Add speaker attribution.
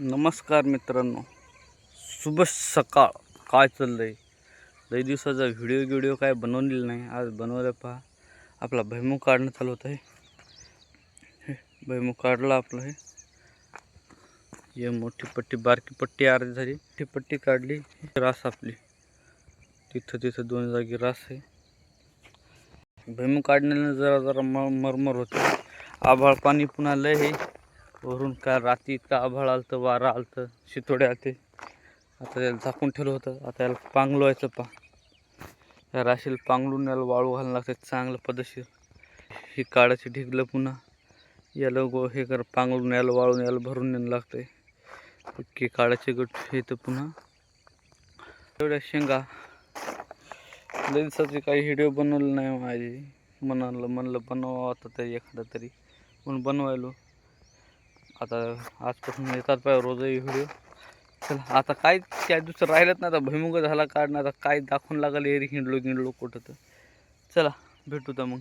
Speaker 1: नमस्कार मित्रांनो, शुभ सकाळ. काय चाललंय? लई दिवसाचा व्हिडिओ काय बनवलेला नाही. आज बनवलं. पहा, आपला भुईमुग काढणं चालू होतं. हे भुईमुग काढला आपलं. हे मोठी पट्टी बारकी पट्टी अर्धी झाली, ती पट्टी काढली. रास आपली तिथं दोन जागी रास आहे. भुईमुग काढण्याला जरा जरा मरमर होते. आभाळ पाणी पुन्हा लय हे. वरून काय रात्री इतका आभाळ आलतं, वारा आलतं, शितोडे आलते. आता त्याला झाकून ठेवलं होतं. आता याला पांगलो व्हायचं. या राशीला पांगलून याला वाळू घालायला लागतं चांगलं पद्धतशीर. ही काळाची ढिगलं पुन्हा याला हे कर पांगलून याला वाळून याला भरून न्यायला लागतंय. की काळाचे गट हे तर पुन्हा एवढ्या शेंगा. लई दिवसाची काही व्हिडिओ बनवलं नाही माझी. म्हणलं बनवावं आता तरी एखादा तरी म्हणून बनवायलो. आता आजपासून येतात पाहिजे रोजही व्हिडिओ. चला आता काय त्या दिवशी राहिलंच ना. आता भुईमुग झाला काढणं. आता काय दाखवून लागलं एरी हिंडलो कुठं तर. चला भेटू तर मग.